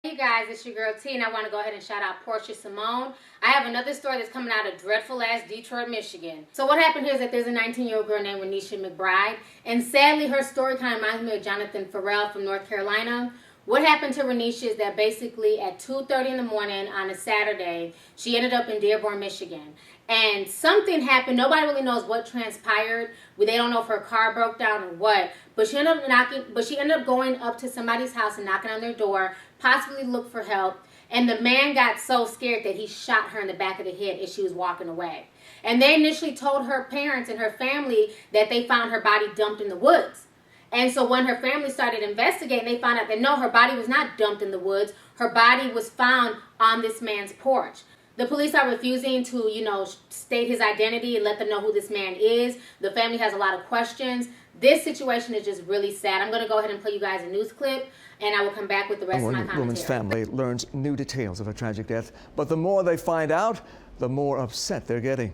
Hey guys, it's your girl T, and I want to go ahead and shout out Portia Simone. I have another story that's coming out of dreadful ass Detroit, Michigan. So what happened here is that there's a 19-year-old girl named Renisha McBride, and sadly her story kind of reminds me of Jonathan Farrell from North Carolina. What happened to Renisha is that basically at 2:30 in the morning on a Saturday, she ended up in Dearborn, Michigan. And something happened. Nobody really knows what transpired. They don't know if her car broke down or what. But she ended up going up to somebody's house and knocking on their door, possibly look for help. And the man got so scared that he shot her in the back of the head as she was walking away. And they initially told her parents and her family that they found her body dumped in the woods. And so when her family started investigating, they found out that no, her body was not dumped in the woods. Her body was found on this man's porch. The police are refusing to, state his identity and let them know who this man is. The family has a lot of questions. This situation is just really sad. I'm going to go ahead and play you guys a news clip, and I will come back with the rest of my commentary. Woman's family learns new details of her tragic death, but the more they find out, the more upset they're getting.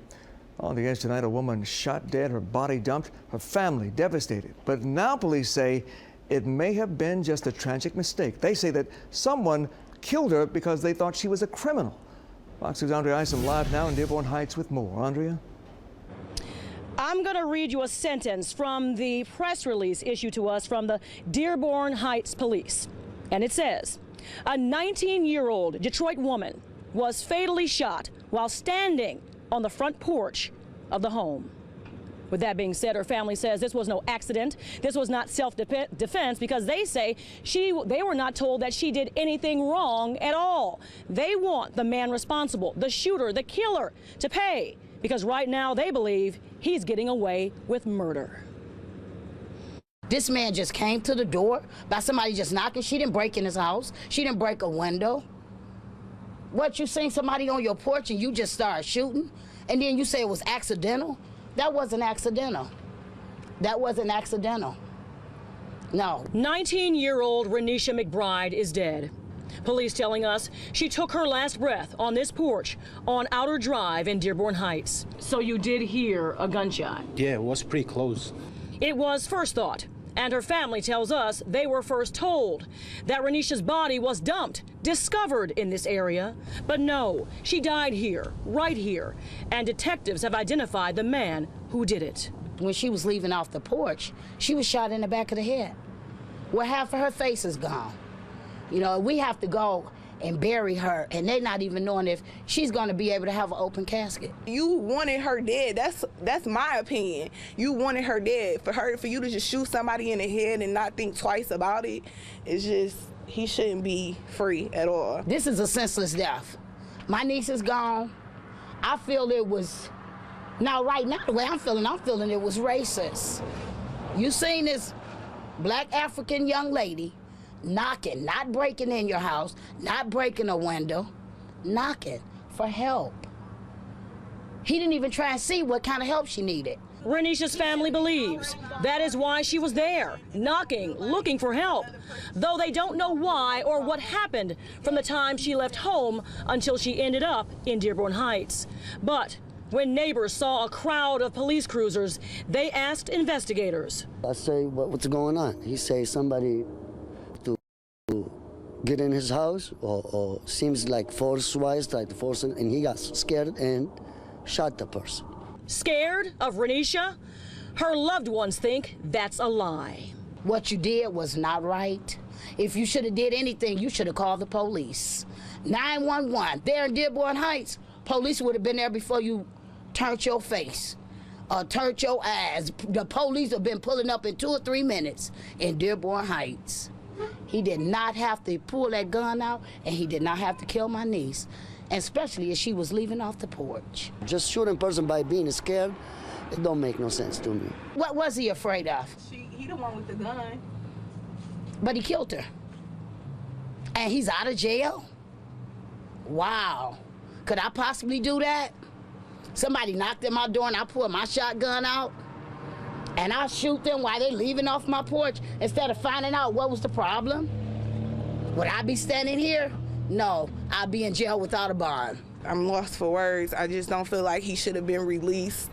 On the edge tonight, a woman shot dead, her body dumped, her family devastated. But now police say it may have been just a tragic mistake. They say that someone killed her because they thought she was a criminal. Fox News' Andrea Isom live now in Dearborn Heights with more. Andrea? I'm going to read you a sentence from the press release issued to us from the Dearborn Heights police. And it says, a 19-year-old Detroit woman was fatally shot while standing on the front porch of the home. With that being said, her family says this was no accident. This was not self-defense because they say they were not told that she did anything wrong at all. They want the man responsible, the shooter, the killer, to pay because right now they believe he's getting away with murder. This man just came to the door by somebody just knocking. She didn't break in his house. She didn't break a window. What, you seen somebody on your porch and you just started shooting and then you say it was accidental? That wasn't accidental. That wasn't accidental. No. 19-year-old Renisha McBride is dead. Police telling us she took her last breath on this porch on Outer Drive in Dearborn Heights. So you did hear a gunshot? Yeah, it was pretty close. It was first thought, and her family tells us they were first told that Renisha's body was dumped, discovered in this area. But no, she died here, right here, and detectives have identified the man who did it. When she was leaving off the porch, she was shot in the back of the head. Well, half of her face is gone. We have to go and bury her, and they're not even knowing if she's going to be able to have an open casket. You wanted her dead. That's my opinion. You wanted her dead. For you to just shoot somebody in the head and not think twice about it, it's just, he shouldn't be free at all. This is a senseless death. My niece is gone. I feel it was, right now, the way I'm feeling it was racist. You seen this black African young lady knocking, not breaking in your house, not breaking a window, knocking for help. He didn't even try and see what kind of help she needed. Renisha's family believes that is why she was there, knocking, looking for help, though they don't know why or what happened from the time she left home until she ended up in Dearborn Heights. But when neighbors saw a crowd of police cruisers, they asked investigators. I say, what's going on? He say somebody get in his house or seems like force-wise, tried to force him, and he got scared and shot the person. Scared of Renisha? Her loved ones think that's a lie. What you did was not right. If you should have did anything, you should have called the police. 911, there in Dearborn Heights, police would have been there before you turned your face or turned your eyes. The police have been pulling up in 2 or 3 minutes in Dearborn Heights. He did not have to pull that gun out, and he did not have to kill my niece, especially as she was leaving off the porch. Just shooting a person by being scared, it don't make no sense to me. What was he afraid of? He the one with the gun. But he killed her. And he's out of jail? Wow. Could I possibly do that? Somebody knocked at my door and I pulled my shotgun out? And I shoot them while they're leaving off my porch instead of finding out what was the problem? Would I be standing here? No, I'd be in jail without a bond. I'm lost for words. I just don't feel like he should have been released.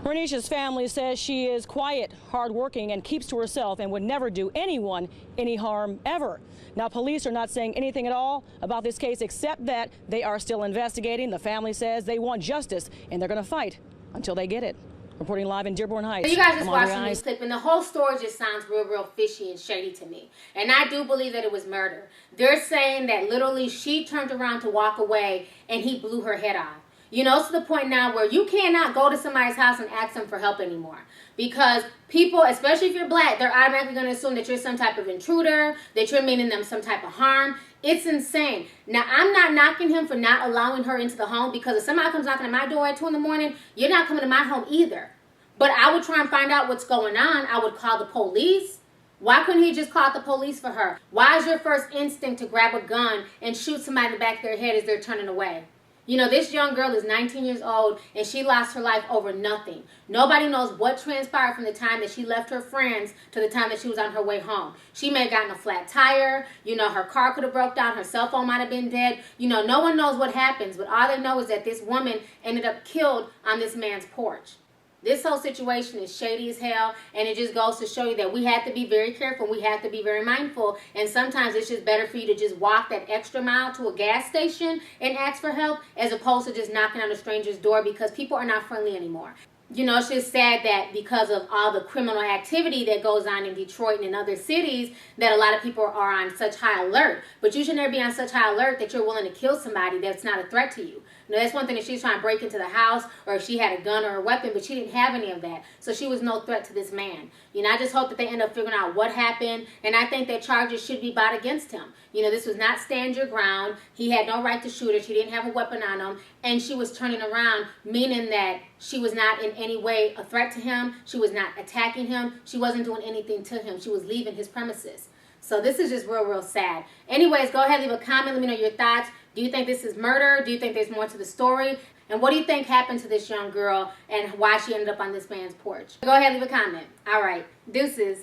Renisha's family says she is quiet, hardworking, and keeps to herself and would never do anyone any harm ever. Now, police are not saying anything at all about this case except that they are still investigating. The family says they want justice and they're going to fight until they get it. Reporting live in Dearborn Heights. So you guys just watching this clip, and the whole story just sounds real fishy and shady to me. And I do believe that it was murder. They're saying that literally she turned around to walk away and he blew her head off. You know, to the point now where you cannot go to somebody's house and ask them for help anymore. Because people, especially if you're black, they're automatically going to assume that you're some type of intruder, that you're meaning them some type of harm. It's insane. Now, I'm not knocking him for not allowing her into the home, because if somebody comes knocking at my door at 2 in the morning, you're not coming to my home either. But I would try and find out what's going on. I would call the police. Why couldn't he just call the police for her? Why is your first instinct to grab a gun and shoot somebody in the back of their head as they're turning away? You know, this young girl is 19 years old, and she lost her life over nothing. Nobody knows what transpired from the time that she left her friends to the time that she was on her way home. She may have gotten a flat tire. You know, her car could have broke down. Her cell phone might have been dead. You know, no one knows what happens, but all they know is that this woman ended up killed on this man's porch. This whole situation is shady as hell, and it just goes to show you that we have to be very careful. We have to be very mindful, and sometimes it's just better for you to just walk that extra mile to a gas station and ask for help as opposed to just knocking on a stranger's door, because people are not friendly anymore. You know, it's just sad that because of all the criminal activity that goes on in Detroit and in other cities, that a lot of people are on such high alert. But you should never be on such high alert that you're willing to kill somebody that's not a threat to you. You know, that's one thing, if she's trying to break into the house or if she had a gun or a weapon, but she didn't have any of that. So she was no threat to this man. You know, I just hope that they end up figuring out what happened, and I think that charges should be brought against him. You know, this was not stand your ground. He had no right to shoot her. She didn't have a weapon on him, and she was turning around, meaning that she was not in any way a threat to him. She was not attacking him. She wasn't doing anything to him. She was leaving his premises. So this is just real sad. Anyways, go ahead, leave a comment. Let me know your thoughts. Do you think this is murder? Do you think there's more to the story? And what do you think happened to this young girl and why she ended up on this man's porch? Go ahead, leave a comment. All right, deuces.